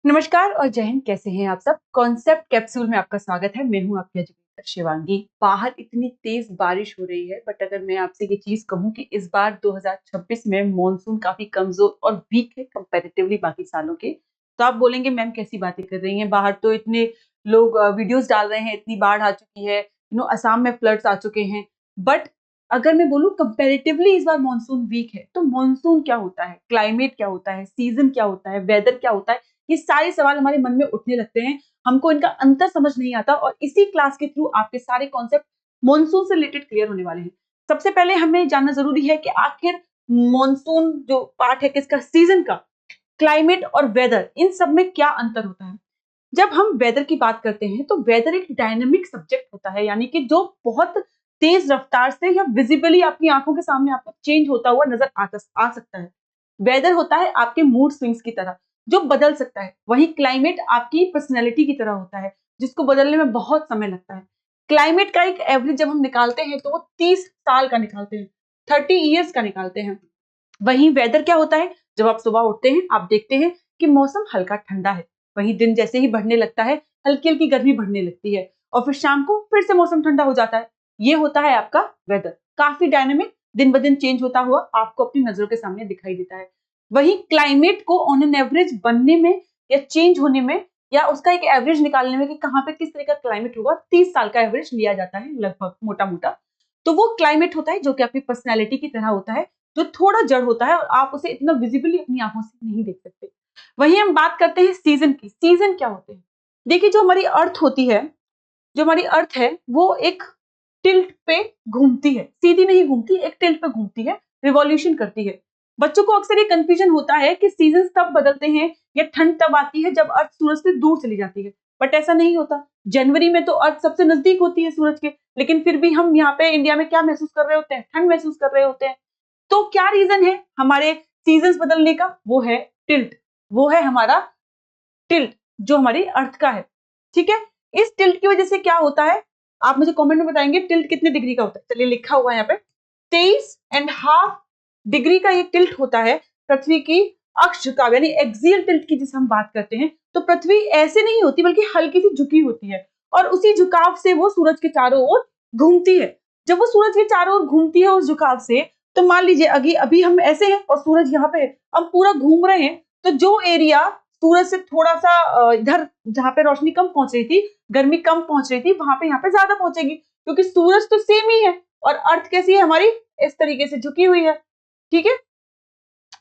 नमस्कार और जय हिंद। कैसे हैं आप सब। कॉन्सेप्ट कैप्सूल में आपका स्वागत है। मैं हूं आपकी एजुकेटर शिवांगी। बाहर इतनी तेज बारिश हो रही है, बट अगर मैं आपसे ये चीज कहूं कि इस बार 2026 में मॉनसून काफी कमजोर और वीक है कंपैरेटिवली बाकी सालों के, तो आप बोलेंगे मैम कैसी बातें कर रही हैं, बाहर तो इतने लोग वीडियोस डाल रहे हैं, इतनी बाढ़ आ चुकी है, असम में फ्लड्स आ चुके हैं। बट अगर मैं बोलूं कंपैरेटिवली इस बार मॉनसून वीक है, तो मॉनसून क्या होता है, क्लाइमेट क्या होता है, सीजन क्या होता है, वेदर क्या होता है, ये सारे सवाल हमारे मन में उठने लगते हैं। हमको इनका अंतर समझ नहीं आता और इसी क्लास के थ्रू आपके सारे कॉन्सेप्ट मॉनसून से रिलेटेड क्लियर होने वाले हैं। सबसे पहले हमें जानना जरूरी है कि आखिर मॉनसून जो पार्ट है किसका, सीजन का, क्लाइमेट और वेदर, इन सब में क्या अंतर होता है। जब हम वेदर की बात करते हैं तो वेदर एक डायनेमिक सब्जेक्ट होता है, यानी कि जो बहुत तेज रफ्तार से या विजिबली अपनी आंखों के सामने आपको चेंज होता हुआ नजर आ सकता है। वेदर होता है आपके मूड स्विंग्स की तरह जो बदल सकता है। वहीं क्लाइमेट आपकी पर्सनैलिटी की तरह होता है जिसको बदलने में बहुत समय लगता है। क्लाइमेट का एक एवरेज जब हम निकालते हैं तो वो 30 साल का निकालते हैं, 30 ईयर्स का निकालते हैं। वहीं वेदर क्या होता है, जब आप सुबह उठते हैं आप देखते हैं कि मौसम हल्का ठंडा है, वहीं दिन जैसे ही बढ़ने लगता है हल्की हल्की गर्मी बढ़ने लगती है और फिर शाम को फिर से मौसम ठंडा हो जाता है। ये होता है आपका वेदर, काफी डायनेमिक, दिन ब दिन चेंज होता हुआ आपको अपनी नजरों के सामने दिखाई देता है। वहीं क्लाइमेट को ऑन एन एवरेज बनने में या चेंज होने में या उसका एक एवरेज निकालने में कि कहाँ पे किस तरह का क्लाइमेट होगा, 30 साल का एवरेज लिया जाता है लगभग मोटा मोटा। तो वो क्लाइमेट होता है जो कि आपकी पर्सनैलिटी की तरह होता है, जो थोड़ा जड़ होता है और आप उसे इतना विजिबली अपनी आंखों से नहीं देख सकते। वहीं हम बात करते हैं सीजन की। सीजन क्या होते हैं, देखिए जो हमारी अर्थ होती है, जो हमारी अर्थ है वो एक टिल्ट पे घूमती है, सीधी नहीं घूमती, एक टिल्ट पे घूमती है, रिवॉल्यूशन करती है। बच्चों को अक्सर ये कंफ्यूजन होता है कि सीजन तब बदलते हैं या ठंड तब आती है जब अर्थ सूरज से दूर चली जाती है, बट ऐसा नहीं होता। जनवरी में तो अर्थ सबसे नजदीक होती है सूरज के, लेकिन फिर भी हम यहाँ पे इंडिया में क्या महसूस कर रहे होते हैं, ठंड महसूस कर रहे होते हैं। तो क्या रीजन है हमारे सीजन्स बदलने का, वो है टिल्ट, वो है हमारा टिल्ट जो हमारी अर्थ का है। ठीक है, इस टिल्ट की वजह से क्या होता है, आप मुझे कमेंट में बताएंगे टिल्ट कितने डिग्री का होता है। चलिए लिखा हुआ है यहाँ पे 23.5 डिग्री का ये टिल्ट होता है। पृथ्वी की अक्ष झुकाव यानी एक्सियल टिल्ट की जिसे हम बात करते हैं, तो पृथ्वी ऐसे नहीं होती बल्कि हल्की सी झुकी होती है और उसी झुकाव से वो सूरज के चारों ओर घूमती है। जब वो सूरज के चारों ओर घूमती है उस झुकाव से, तो मान लीजिए अभी अभी हम ऐसे हैं और सूरज यहाँ पे है, हम पूरा घूम रहे हैं, तो जो एरिया सूरज से थोड़ा सा इधर जहां पे रोशनी कम पहुंच रही थी, गर्मी कम पहुंच रही थी, वहां पे यहाँ पे ज्यादा पहुंचेगी क्योंकि सूरज तो सेम ही है और अर्थ कैसी है हमारी, इस तरीके से झुकी हुई है। ठीक है,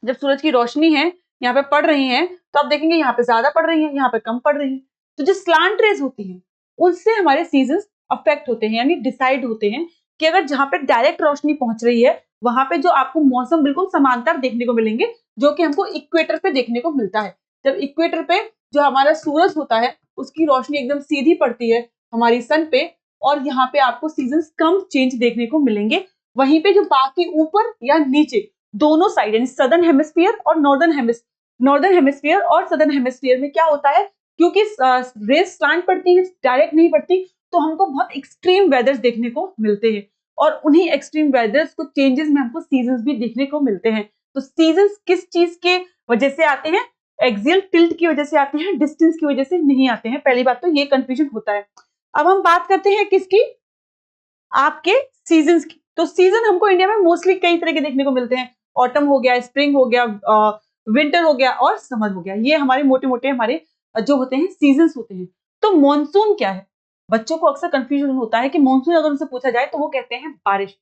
जब सूरज की रोशनी है यहाँ पे पड़ रही है तो आप देखेंगे यहाँ पे ज्यादा पड़ रही है, यहाँ पे कम पड़ रही है। तो जो स्लांट रेज होती है उनसे हमारे सीजन अफेक्ट होते हैं, यानी डिसाइड होते हैं कि अगर जहां पे डायरेक्ट रोशनी पहुंच रही है वहां पे जो आपको मौसम बिल्कुल समांतर देखने को मिलेंगे, जो कि हमको इक्वेटर पे देखने को मिलता है। जब इक्वेटर पे जो हमारा सूरज होता है उसकी रोशनी एकदम सीधी पड़ती है हमारी सन पे, और यहाँ पे आपको सीजन कम चेंज देखने को मिलेंगे। वहीं पे जो बाकी ऊपर या नीचे दोनों साइड यानी सदर्न हेमिस्फीयर और नॉर्दर्न हेमिस्फीयर और सदर्न हेमिस्फीयर में क्या होता है, क्योंकि रेज स्लांट पड़ती है, डायरेक्ट नहीं पड़ती, तो हमको बहुत एक्सट्रीम वेदर्स देखने को मिलते हैं और उन्हीं एक्सट्रीम वेदर्स को चेंजेस में हमको सीजन्स भी देखने को मिलते हैं। तो सीजन्स किस चीज के वजह से आते हैं, एक्सियल टिल्ट की वजह से आते हैं, डिस्टेंस की वजह से नहीं आते हैं। पहली बात तो ये कंफ्यूजन होता है। अब हम बात करते हैं किसकी, आपके सीजन्स की। तो सीजन हमको इंडिया में मोस्टली कई तरह के देखने को मिलते हैं, ऑटम हो गया, स्प्रिंग हो गया, विंटर हो गया और समर हो गया। ये हमारे मोटे मोटे हमारे जो होते हैं सीजन्स होते हैं। तो मॉनसून क्या है, बच्चों को अक्सर कंफ्यूजन होता है कि मॉनसून अगर उनसे पूछा जाए तो वो कहते हैं बारिश।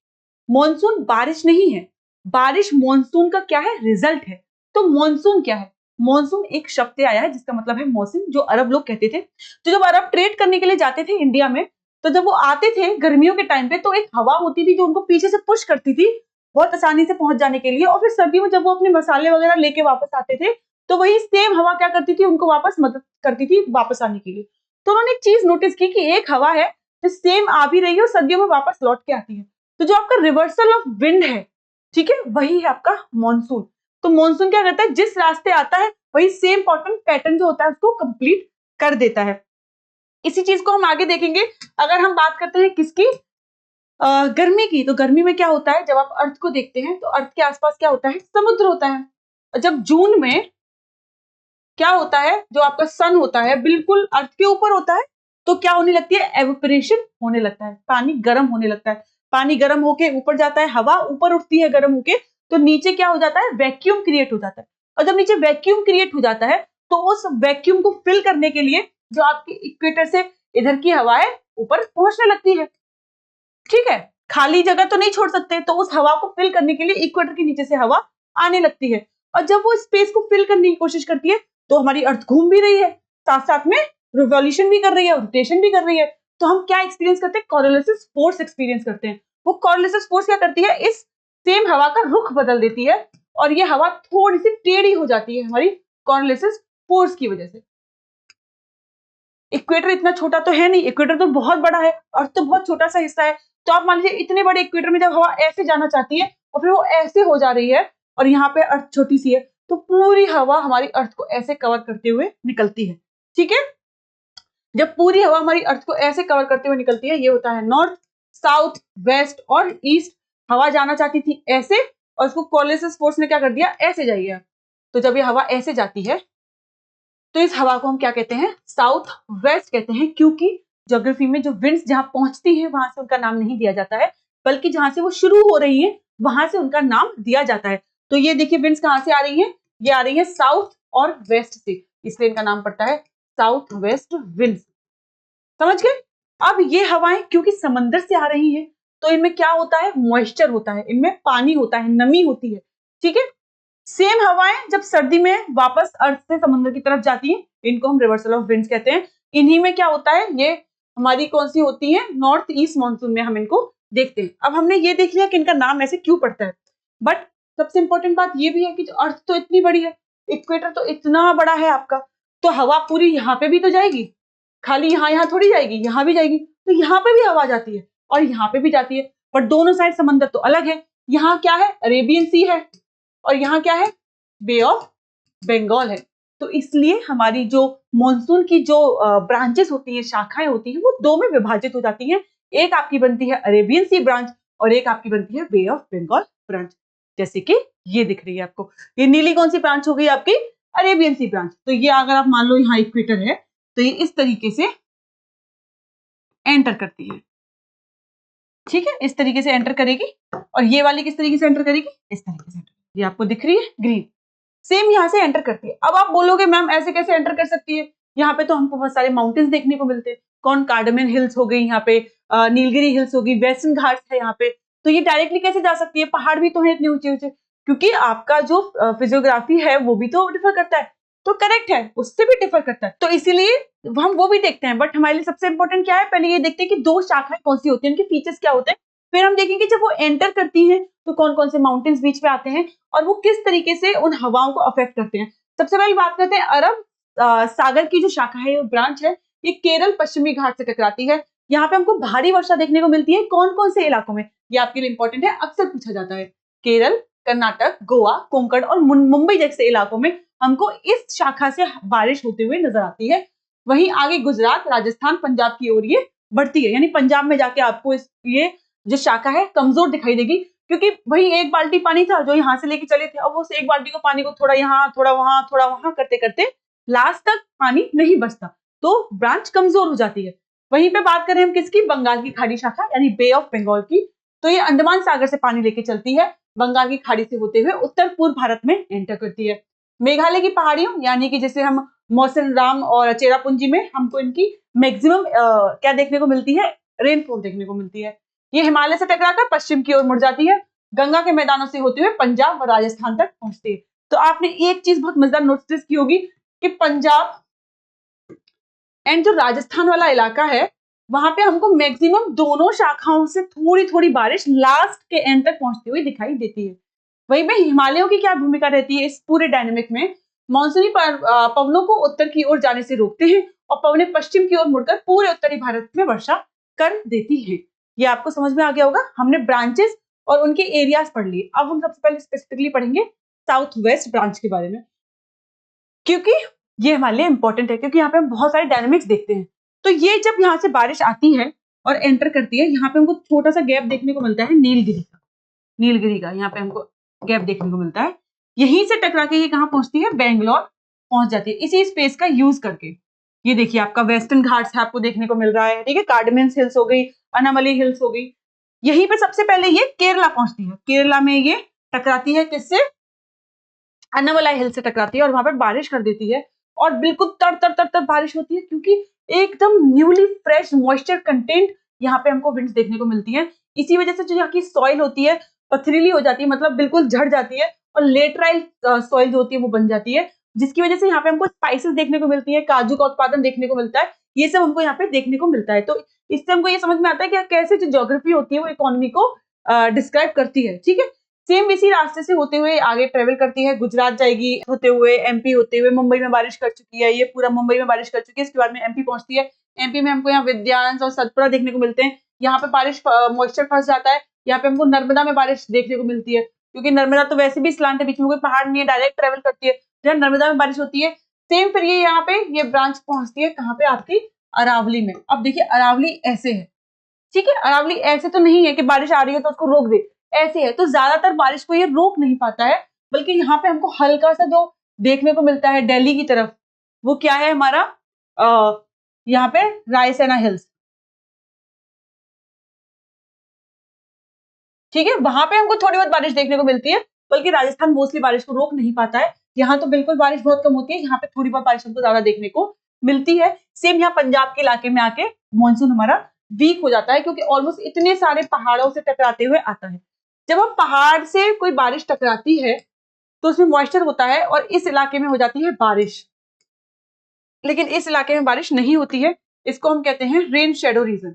मॉनसून बारिश नहीं है, बारिश मॉनसून का क्या है, रिजल्ट है। तो मॉनसून क्या है, मॉनसून एक शब्द से आया है जिसका मतलब है मौसम, जो अरब लोग कहते थे। तो जब अरब ट्रेड करने के लिए जाते थे इंडिया में, तो जब वो आते थे गर्मियों के टाइम पे, तो एक हवा होती थी जो उनको पीछे से पुश करती थी बहुत आसानी से पहुंच जाने के लिए, और फिर सर्दियों में जब वो अपने मसाले वगैरह लेके वापस आते थे तो वही सेम हवा क्या करती थी, उनको वापस मदद करती थी वापस आने के लिए। तो उन्होंने एक चीज नोटिस की कि एक हवा है जो सेम आ भी रही है और सर्दियों में वापस लौट के आती है। तो जो आपका रिवर्सल ऑफ विंड है, ठीक है, वही है आपका मॉनसून। तो मॉनसून क्या करता है, जिस रास्ते आता है वही सेम पैटर्न जो होता है उसको कंप्लीट कर देता है। इसी चीज को हम आगे देखेंगे। अगर हम बात करते हैं किसकी, गर्मी की, तो गर्मी में क्या होता है, जब आप अर्थ को देखते हैं तो अर्थ के आसपास क्या होता है, समुद्र होता है। जब जून में क्या होता है, जो आपका सन होता है बिल्कुल अर्थ के ऊपर होता है, तो क्या होने लगती है, एवोपरेशन होने लगता है, पानी गर्म होने लगता है, पानी गर्म होके ऊपर जाता है, हवा ऊपर उठती है गर्म होके, तो नीचे क्या हो जाता है, वैक्यूम क्रिएट हो जाता है। और जब नीचे वैक्यूम क्रिएट हो जाता है तो उस वैक्यूम को फिल करने के लिए जो आपके इक्वेटर से इधर की हवाएं ऊपर पहुंचने लगती है, ठीक है। खाली जगह तो नहीं छोड़ सकते, तो उस हवा को फिल करने के लिए इक्वेटर के नीचे से हवा आने लगती है, और जब वो स्पेस को फिल करने की कोशिश करती है तो हमारी अर्थ घूम भी रही है, साथ साथ में रिवॉल्यूशन भी कर रही है, रोटेशन भी कर रही है, तो हम क्या एक्सपीरियंस करते हैं, कोरियोलिसिस फोर्स एक्सपीरियंस करते हैं। वो कोरियोलिसिस फोर्स क्या करती है, इस सेम हवा का रुख बदल देती है, और ये हवा थोड़ी सी टेढ़ी हो जाती है हमारी कोरियोलिसिस फोर्स की वजह से। इक्वेटर इतना छोटा तो है नहीं, इक्वेटर तो बहुत बड़ा है, अर्थ तो बहुत छोटा सा हिस्सा है, तो आप मान लीजिए इतने बड़े इक्वेटर में जब हवा ऐसे जाना चाहती है और फिर वो ऐसे हो जा रही है, और यहाँ पे अर्थ छोटी सी है, तो पूरी हवा हमारी अर्थ को ऐसे कवर करते हुए निकलती है, ठीक है। जब पूरी हवा हमारी अर्थ को ऐसे कवर करते हुए निकलती है, ये होता है नॉर्थ, साउथ, वेस्ट और ईस्ट। हवा जाना चाहती थी ऐसे, और उसको कोरियोलिसिस फोर्स ने क्या कर दिया, ऐसे जाइए। तो जब ये हवा ऐसे जाती है तो इस हवा को हम क्या कहते हैं, साउथ वेस्ट कहते हैं, क्योंकि ज्योग्राफी में जो विंड्स जहां पहुंचती हैं वहां से उनका नाम नहीं दिया जाता है, बल्कि जहां से वो शुरू हो रही है वहां से उनका नाम दिया जाता है। तो ये देखिए विंड्स कहां से आ रही है, ये आ रही है साउथ और वेस्ट से, इसलिए इनका नाम पड़ता है साउथ वेस्ट विंड्स, समझ गए। अब ये हवाएं क्योंकि समंदर से आ रही हैं, तो इनमें क्या होता है, मॉइस्चर होता है, इनमें पानी होता है, नमी होती है, ठीक है। सेम हवाएं जब सर्दी में वापस अर्थ से समुद्र की तरफ जाती हैं, इनको हम रिवर्सल ऑफ विंड्स कहते हैं। इन्हीं में क्या होता है, ये हमारी कौन सी होती है, नॉर्थ ईस्ट मानसून में हम इनको देखते हैं। अब हमने ये देख लिया कि इनका नाम ऐसे क्यों पड़ता है, बट सबसे इंपॉर्टेंट बात ये भी है कि जो अर्थ तो इतनी बड़ी है, इक्वेटर तो इतना बड़ा है आपका, तो हवा पूरी यहाँ पे भी तो जाएगी, खाली यहाँ थोड़ी जाएगी, यहाँ भी जाएगी, तो यहाँ पे भी हवा जाती है और यहाँ पे भी जाती है, बट दोनों साइड समंदर तो अलग है। यहाँ क्या है, अरेबियन सी है, और यहाँ क्या है, बे ऑफ बंगाल है। तो इसलिए हमारी जो मॉनसून की जो ब्रांचेस होती हैं, शाखाएं होती हैं, वो दो में विभाजित हो जाती हैं। एक आपकी बनती है अरेबियन सी ब्रांच, और एक आपकी बनती है बे ऑफ बंगाल ब्रांच, जैसे कि ये दिख रही है आपको। ये नीली कौन सी ब्रांच हो गई आपकी, अरेबियन सी ब्रांच। तो ये अगर आप मान लो यहाँ इक्वेटर है, तो ये इस तरीके से एंटर करती है, ठीक है, इस तरीके से एंटर करेगी, और ये वाली किस तरीके से एंटर करेगी, इस तरीके से। ये आपको दिख रही है ग्रीन, सेम यहाँ से एंटर करती है। अब आप बोलोगे मैम ऐसे कैसे एंटर कर सकती है, यहाँ पे तो हमको बहुत सारे माउंटेन्स देखने को मिलते हैं, कौन, कार्डामन हिल्स हो गई यहाँ पे, नीलगिरी हिल्स होगी, वेस्टर्न घाट्स है यहाँ पे, तो ये डायरेक्टली कैसे जा सकती है, पहाड़ भी तो है इतने ऊंचे ऊंचे, क्योंकि आपका जो फिजियोग्राफी है वो भी तो डिफर करता है, तो करेक्ट है, उससे भी डिफर करता है, तो इसीलिए हम वो भी देखते हैं। बट हमारे लिए सबसे इंपॉर्टेंट क्या है, पहले ये देखते हैं कि दो शाखाएं कौन सी होती है, उनके फीचर्स क्या होते हैं, फिर हम देखेंगे जब वो एंटर करती हैं तो कौन कौन से माउंटेन्स बीच में आते हैं और वो किस तरीके से उन हवाओं को अफेक्ट करते हैं। सबसे पहले बात करते हैं अरब सागर की जो शाखा है, ब्रांच है, ये केरल पश्चिमी घाट से टकराती है। यहाँ पे हमको भारी वर्षा देखने को मिलती है, कौन कौन से इलाकों में, ये आपके लिए इंपॉर्टेंट है, अक्सर पूछा जाता है। केरल, कर्नाटक, गोवा, कोंकण और मुंबई जैसे इलाकों में हमको इस शाखा से बारिश होते हुए नजर आती है। वहीं आगे गुजरात, राजस्थान, पंजाब की ओर ये बढ़ती है, यानी पंजाब में जाके आपको ये जो शाखा है कमजोर दिखाई देगी, क्योंकि वही एक बाल्टी पानी था जो यहाँ से लेके चले थे, अब उस एक बाल्टी को पानी को थोड़ा यहाँ थोड़ा वहां करते करते लास्ट तक पानी नहीं बचता, तो ब्रांच कमजोर हो जाती है। वहीं पे बात करें हम किसकी, बंगाल की खाड़ी शाखा यानी बे ऑफ बंगाल की, तो ये अंडमान सागर से पानी लेके चलती है, बंगाल की खाड़ी से होते हुए उत्तर पूर्व भारत में एंटर करती है। मेघालय की पहाड़ियों यानी कि जैसे हम मौसिनराम और चेरापूंजी में हमको इनकी मैक्सिमम क्या देखने को मिलती है, रेनफॉल देखने को मिलती है। ये हिमालय से टकराकर पश्चिम की ओर मुड़ जाती है, गंगा के मैदानों से होते हुए पंजाब और राजस्थान तक पहुंचती है। तो आपने एक चीज बहुत मजेदार नोटिस की होगी कि पंजाब एंड जो राजस्थान वाला इलाका है वहां पे हमको मैक्सिमम दोनों शाखाओं से थोड़ी थोड़ी बारिश लास्ट के एंड तक पहुंचती हुई दिखाई देती है। वहीं पे हिमालयों की क्या भूमिका रहती है इस पूरे डायनेमिक में, मानसूनी पवनों को उत्तर की ओर जाने से रोकते हैं और पवनें पश्चिम की ओर मुड़कर पूरे उत्तरी भारत में वर्षा कर देती हैं। ये आपको समझ में आ गया होगा। हमने ब्रांचेस और उनके एरियाज पढ़ लिए, अब हम सबसे पहले स्पेसिफिकली पढ़ेंगे साउथ वेस्ट ब्रांच के बारे में, क्योंकि ये हमारे लिए इंपॉर्टेंट है, क्योंकि यहाँ पे हम बहुत सारे डायनेमिक्स देखते हैं। तो ये जब यहाँ से बारिश आती है और एंटर करती है, यहाँ पे हमको छोटा सा गैप देखने को मिलता है नीलगिरी का यहाँ पे हमको गैप देखने को मिलता है। यहीं से टकरा के ये कहाँ पहुंचती है, बेंगलोर पहुंच जाती है इसी स्पेस का यूज करके। ये देखिए आपका वेस्टर्न घाट्स है, आपको देखने को मिल रहा है, ठीक है, कार्डमेंस हिल्स हो गई, अनामली हिल्स हो गई। यहीं पे सबसे पहले ये केरला पहुंचती है, केरला में ये टकराती है किससे, अन्नामलाई हिल से टकराती है और वहां पर बारिश कर देती है और बिल्कुल तर तर तर तर बारिश होती है क्योंकि एकदम न्यूली फ्रेश मॉइस्चर कंटेंट यहाँ पे हमको विंड्स देखने को मिलती है। इसी वजह से जो यहाँ की सॉइल होती है पथरीली हो जाती है, मतलब बिल्कुल झड़ जाती है और लेटराइल सॉइल जो होती है वो बन जाती है, जिसकी वजह से यहाँ पे हमको स्पाइसेस देखने को मिलती है, काजू का उत्पादन देखने को मिलता है, ये सब हमको यहाँ पे देखने को मिलता है। तो इससे हमको ये समझ में आता है कि कैसे जो ज्योग्राफी होती है वो इकोनॉमी को डिस्क्राइब करती है, ठीक है। सेम इसी रास्ते से होते हुए आगे ट्रेवल करती है, गुजरात जाएगी होते हुए, एमपी होते हुए, मुंबई में बारिश कर चुकी है, ये पूरा मुंबई में बारिश कर चुकी है, इसके बाद में एमपी पहुंचती है। एमपी में हमको यहाँ विद्यांश और सतपुरा देखने को मिलते हैं, यहाँ पे बारिश मॉइस्चर फंस जाता है, यहाँ पे हमको नर्मदा में बारिश देखने को मिलती है क्योंकि नर्मदा तो वैसे भी स्लांट है, बीच में कोई पहाड़ नहीं है, डायरेक्ट ट्रेवल करती है, जहाँ नर्मदा में बारिश होती है। सेम फिर ये यहाँ पे ये ब्रांच पहुंचती है कहाँ पे, आपकी अरावली में। अब देखिए अरावली ऐसे है, ठीक है, अरावली ऐसे तो नहीं है कि बारिश आ रही है तो उसको रोक दे, ऐसे है तो ज्यादातर बारिश को ये रोक नहीं पाता है, बल्कि यहाँ पे हमको हल्का सा जो देखने को मिलता है दिल्ली की तरफ, वो क्या है हमारा यहाँ पे रायसेना हिल्स, ठीक है, वहां पे हमको थोड़ी बहुत बारिश देखने को मिलती है, बल्कि राजस्थान मोस्टली बारिश को रोक नहीं पाता है। यहाँ तो बिल्कुल बारिश बहुत कम होती है, यहाँ पे थोड़ी बहुत बारिश हमको ज्यादा देखने को मिलती है। सेम यहाँ पंजाब के इलाके में आके मानसून हमारा वीक हो जाता है क्योंकि ऑलमोस्ट इतने सारे पहाड़ों से टकराते हुए आता है। जब हम पहाड़ से कोई बारिश टकराती है तो उसमें मॉइस्चर होता है और इस इलाके में हो जाती है बारिश, लेकिन इस इलाके में बारिश नहीं होती है, इसको हम कहते हैं रेन शेडो रीजन,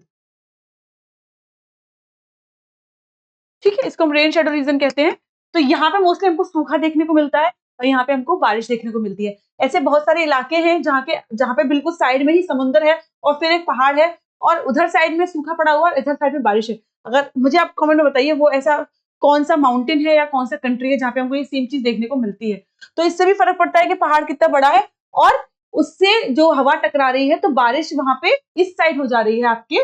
ठीक है, इसको हम रेन शेडो रीजन कहते हैं। तो यहाँ पे मोस्टली हमको सूखा देखने को मिलता है और यहाँ पे हमको बारिश देखने को मिलती है। ऐसे बहुत सारे इलाके हैं जहाँ पे बिल्कुल साइड में ही समुद्र है और फिर एक पहाड़ है और उधर साइड में सूखा पड़ा हुआ है, इधर साइड में बारिश है। अगर मुझे आप कमेंट में बताइए वो ऐसा कौन सा माउंटेन है या कौन सा कंट्री है जहाँ पे हमको ये सेम चीज देखने को मिलती है। तो इससे भी फर्क पड़ता है कि पहाड़ कितना बड़ा है और उससे जो हवा टकरा रही है तो बारिश वहां पे इस साइड हो जा रही है आपके,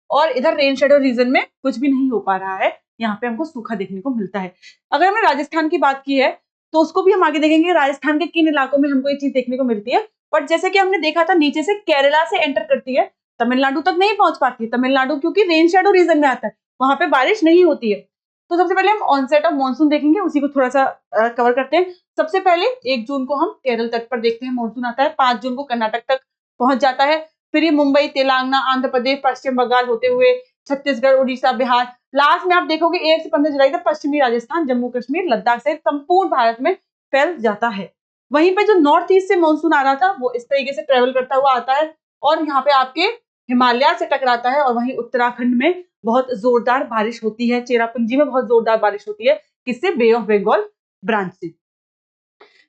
और इधर रेन शेडो रीजन में कुछ भी नहीं हो पा रहा है, यहाँ पे हमको सूखा देखने को मिलता है। अगर हमने राजस्थान की बात की है तो उसको भी हम आगे देखेंगे राजस्थान के किन इलाकों में हमको ये चीज देखने को मिलती है। बट जैसे कि हमने देखा था नीचे से केरला से एंटर करती है, तमिलनाडु तक नहीं पहुंच पाती, तमिलनाडु क्योंकि रेन शेडो रीजन में आता है, वहां पे बारिश नहीं होती है। तो सबसे पहले हम ऑनसेट ऑफ मानसून देखेंगे, उसी को थोड़ा सा कवर करते हैं। सबसे पहले 1 जून को हम केरल तट पर देखते हैं मानसून आता है, 5 जून को कर्नाटक तक पहुंच जाता है, फिर ये मुंबई, तेलंगाना, आंध्र प्रदेश, पश्चिम बंगाल होते हुए छत्तीसगढ़, उड़ीसा, बिहार, लास्ट में आप देखोगे 1 से 15 जुलाई तक पश्चिमी राजस्थान, जम्मू कश्मीर, लद्दाख से संपूर्ण भारत में फैल जाता है। वहीं पे जो नॉर्थ ईस्ट से मानसून आ रहा था वो इस तरीके से ट्रेवल करता हुआ आता है और यहाँ पे आपके हिमालय से टकराता है और वहीं उत्तराखंड में बहुत जोरदार बारिश होती है, चेरापूंजी में बहुत जोरदार बारिश होती है, किससे, बे ऑफ बंगाल ब्रांच से।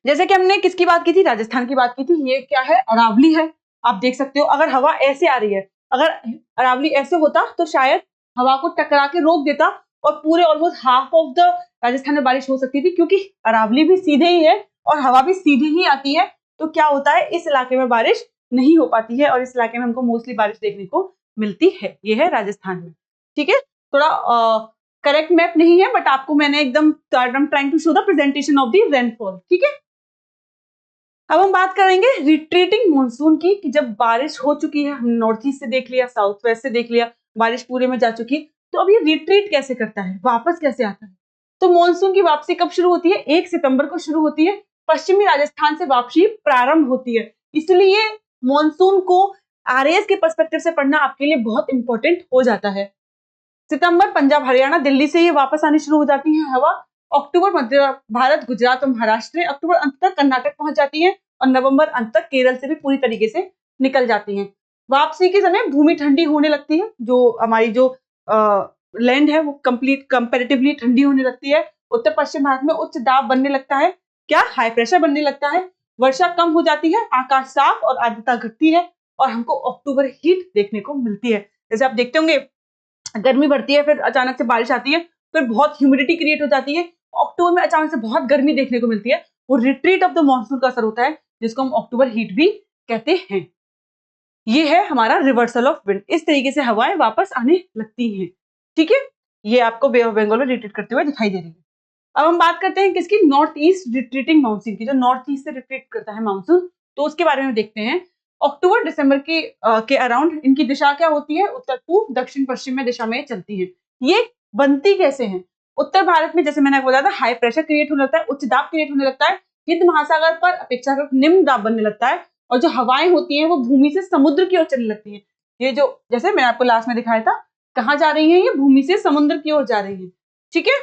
जैसे कि हमने किसकी बात की थी, राजस्थान की बात की थी, ये क्या है, अरावली है। आप देख सकते हो अगर हवा ऐसे आ रही है, अगर अरावली ऐसे होता तो शायद हवा को टकरा के रोक देता और पूरे almost half of the Rajasthan में बारिश हो सकती थी, क्योंकि अरावली भी सीधे ही है और हवा भी सीधी ही आती है। तो क्या होता है, इस इलाके में बारिश नहीं हो पाती है और इस इलाके में हमको मोस्टली बारिश देखने को मिलती है। ये है राजस्थान में, ठीक है। थोड़ा करेक्ट मैप नहीं है बट आपको मैंने एकदम trying to show the presentation of the rainfall, ठीक है। अब हम बात करेंगे रिट्रीटिंग मानसून की, कि जब बारिश हो चुकी है, हमने नॉर्थ ईस्ट से देख लिया, साउथ वेस्ट से देख लिया, बारिश पूरे में जा चुकी, तो अब ये रिट्रीट कैसे करता है, वापस कैसे आता है। तो मानसून की वापसी कब शुरू होती है, 1 सितंबर को शुरू होती है, पश्चिमी राजस्थान से वापसी प्रारंभ होती है। इसलिए मानसून को आरएएस के पर्सपेक्टिव से पढ़ना आपके लिए बहुत इंपॉर्टेंट हो जाता है। सितंबर पंजाब, हरियाणा, दिल्ली से ये वापस आनी शुरू हो जाती है हवा। अक्टूबर मध्य भारत, गुजरात और महाराष्ट्र, अक्टूबर अंत तक कर्नाटक पहुंच जाती है और नवंबर अंत तक केरल से भी पूरी तरीके से निकल जाती हैं। वापसी के समय भूमि ठंडी होने लगती है, जो हमारी जो लैंड है वो कंप्लीट कंपैरेटिवली ठंडी होने लगती है। उत्तर पश्चिम भारत में उच्च दाब बनने लगता है, क्या, हाई प्रेशर बनने लगता है। वर्षा कम हो जाती है, आकाश साफ और आर्द्रता घटती है और हमको अक्टूबर हीट देखने को मिलती है। जैसे आप देखते होंगे गर्मी बढ़ती है, फिर अचानक से बारिश आती है, फिर बहुत ह्यूमिडिटी क्रिएट हो जाती है, अक्टूबर में अचानक से बहुत गर्मी देखने को मिलती है। वो रिट्रीट ऑफ द मॉनसून का असर होता है, जिसको हम अक्टूबर हीट भी कहते हैं। ये है हमारा रिवर्सल ऑफ विंड, इस तरीके से हवाएं वापस आने लगती हैं, ठीक है। ये आपको बे ऑफ बंगाल में रिट्रीट करते हुए दिखाई दे रही है। अब हम बात करते हैं किसकी, नॉर्थ ईस्ट रिट्रीटिंग मानसून की, जो नॉर्थ ईस्ट से रिट्रीट करता है मानसून, तो उसके बारे में देखते हैं। अक्टूबर दिसंबर के अराउंड इनकी दिशा क्या होती है, उत्तर पूर्व दक्षिण पश्चिम में दिशा में चलती है। ये बनती कैसे हैं, उत्तर भारत में जैसे मैंने आपको बताया था हाई प्रेशर क्रिएट होने लगता है, उच्च दाब क्रिएट होने लगता है, हिंद महासागर पर अपेक्षाकृत निम्न दाब बनने लगता है, और जो हवाएं होती हैं वो भूमि से समुद्र की ओर चलने लगती हैं। ये जो जैसे मैंने आपको लास्ट में दिखाया था, कहाँ जा रही है, ये भूमि से समुद्र की ओर जा रही है। ठीक है,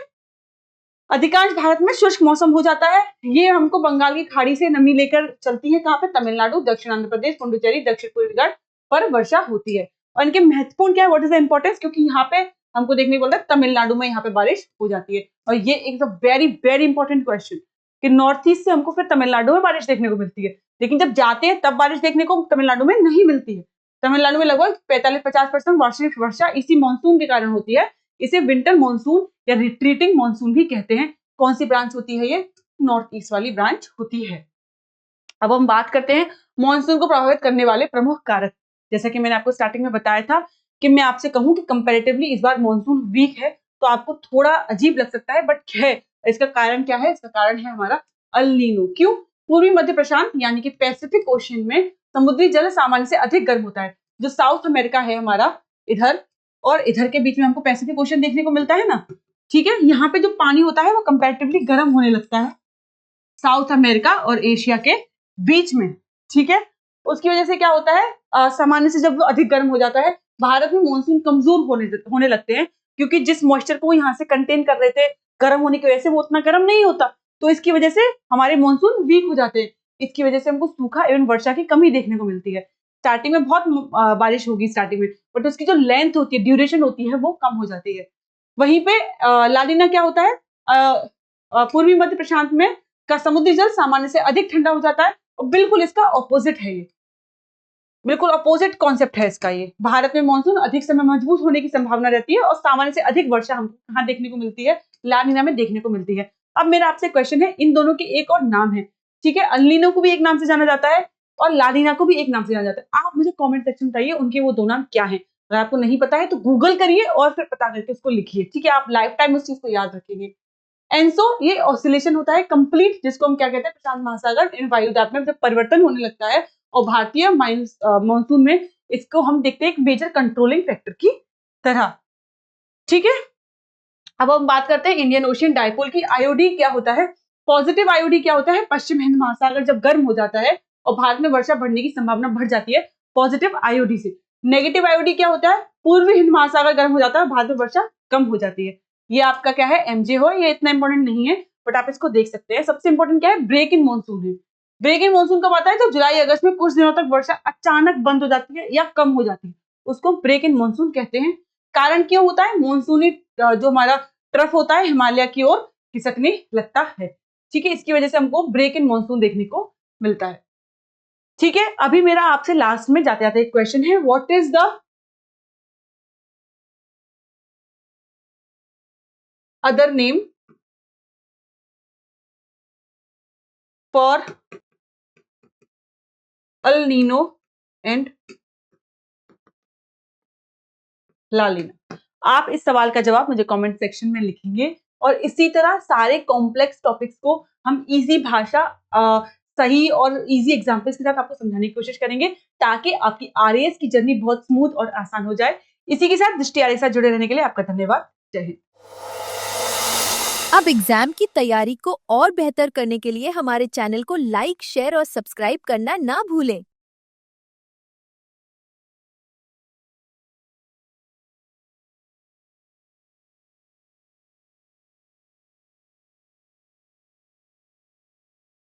अधिकांश भारत में शुष्क मौसम हो जाता है। ये हमको बंगाल की खाड़ी से नमी लेकर चलती है, कहाँ पे, तमिलनाडु, दक्षिण आंध्र प्रदेश, पुडुचेरी, दक्षिण पूर्वी घाट पर वर्षा होती है। और इनके महत्वपूर्ण क्या है, व्हाट इज द इंपॉर्टेंस, क्योंकि यहाँ पे हमको देखने को मिलता है तमिलनाडु में यहाँ पे बारिश हो जाती है। और ये एक वेरी वेरी इंपॉर्टेंट क्वेश्चन कि नॉर्थ ईस्ट से हमको फिर तमिलनाडु में बारिश देखने को मिलती है, लेकिन जब जाते हैं तब बारिश देखने को तमिलनाडु में नहीं मिलती है। तमिलनाडु में लगभग 45-50% वार्षिक वर्षा इसी मानसून के कारण होती है। इसे विंटर मानसून या रिट्रीटिंग मानसून भी कहते हैं। कौन सी ब्रांच होती है, ये नॉर्थ ईस्ट वाली ब्रांच होती है। अब हम बात करते हैं मानसून को प्रभावित करने वाले प्रमुख कारक। जैसा कि मैंने आपको स्टार्टिंग में बताया था कि मैं आपसे कहूं कि कंपैरेटिवली इस बार मानसून वीक है, तो आपको थोड़ा अजीब लग सकता है, बट है। इसका कारण क्या है, इसका कारण है हमारा अल नीनो। क्यों, पूर्वी मध्य प्रशांत यानी कि पैसिफिक ओशियन में समुद्री जल सामान्य से अधिक गर्म होता है। जो साउथ अमेरिका है हमारा, इधर और इधर के बीच में हमको पैसिफिक ओशियन देखने को मिलता है ना, ठीक है, यहाँ पे जो पानी होता है वो कंपैरेटिवली गर्म होने लगता है साउथ अमेरिका और एशिया के बीच में। ठीक है, उसकी वजह से क्या होता है, सामान्य से जब वो अधिक गर्म हो जाता है, भारत में मानसून कमजोर होने लगते हैं, क्योंकि जिस मॉइस्चर को यहाँ से कंटेन कर रहे थे गर्म होने की वजह से वो उतना गर्म नहीं होता, तो इसकी वजह से हमारे मानसून वीक हो जाते हैं। इसकी वजह से हमको सूखा एवं वर्षा की कमी देखने को मिलती है। स्टार्टिंग में बहुत बारिश होगी स्टार्टिंग में, बट उसकी जो लेंथ होती है, ड्यूरेशन होती है, वो कम हो जाती है। वहीं पे लालिना क्या होता है, पूर्वी मध्य प्रशांत में का समुद्री जल सामान्य से अधिक ठंडा हो जाता है, और बिल्कुल इसका ऑपोजिट है ये, बिल्कुल अपोजिट कॉन्सेप्ट है इसका। ये भारत में मानसून अधिक समय मजबूत होने की संभावना रहती है, और सामान्य से अधिक वर्षा हमको कहाँ देखने को मिलती है, लानिना में देखने को मिलती है। अब मेरा आपसे क्वेश्चन है, इन दोनों के एक और नाम है, ठीक है, अल्नीनो को भी एक नाम से जाना जाता है और लानिना को भी एक नाम से जाना जाता है। आप मुझे कॉमेंट सेक्शन में बताइए उनके वो दो नाम क्या है। अगर आपको नहीं पता है तो गूगल करिए और फिर पता करके उसको लिखिए, ठीक है, आप लाइफ टाइम उस चीज को याद रखेंगे। एंसो ये ऑसिलेशन होता है कंप्लीट, जिसको हम क्या कहते हैं, प्रशांत महासागर इन वायुदाब में जब परिवर्तन होने लगता है, और भारतीय मानसून में इसको हम देखते हैं एक मेजर कंट्रोलिंग फैक्टर की तरह। ठीक है, अब हम बात करते हैं इंडियन ओशियन डायपोल की। आईओडी क्या होता है, पॉजिटिव आईओडी क्या होता है, पश्चिम हिंद महासागर जब गर्म हो जाता है और भारत में वर्षा बढ़ने की संभावना बढ़ जाती है पॉजिटिव आईओडी से। नेगेटिव आईओडी क्या होता है, पूर्वी हिंद महासागर गर्म हो जाता है, भारत में वर्षा कम हो जाती है। ये आपका क्या है, एमजे हो, ये इतना इंपॉर्टेंट नहीं है, बट आप इसको देख सकते हैं। सबसे इंपॉर्टेंट क्या है, ब्रेक इन मानसून है। ब्रेक इन मानसून कब आता है, जब जुलाई अगस्त में कुछ दिनों तक वर्षा अचानक बंद हो जाती है या कम हो जाती है, उसको ब्रेक इन मानसून कहते हैं। कारण क्यों होता है, मानसूनी जो हमारा ट्रफ होता है हिमालय की ओर खिसकने लगता है। ठीक है, इसकी वजह से हमको ब्रेक इन मानसून देखने को मिलता है। ठीक है, अभी मेरा आपसे लास्ट में जाते जाते एक क्वेश्चन है, what is the other name for El Nino and La Nina. आप इस सवाल का जवाब मुझे कमेंट सेक्शन में लिखेंगे, और इसी तरह सारे कॉम्प्लेक्स टॉपिक्स को हम इजी भाषा, सही और इजी एग्जांपल्स के साथ आपको समझाने की कोशिश करेंगे, ताकि आपकी आरएएस की जर्नी बहुत स्मूथ और आसान हो जाए। इसी के साथ दृष्टि आरएएस से जुड़े रहने के लिए आपका धन्यवाद। जय हिंद। अब एग्जाम की तैयारी को और बेहतर करने के लिए हमारे चैनल को लाइक, शेयर और सब्सक्राइब करना ना भूलें।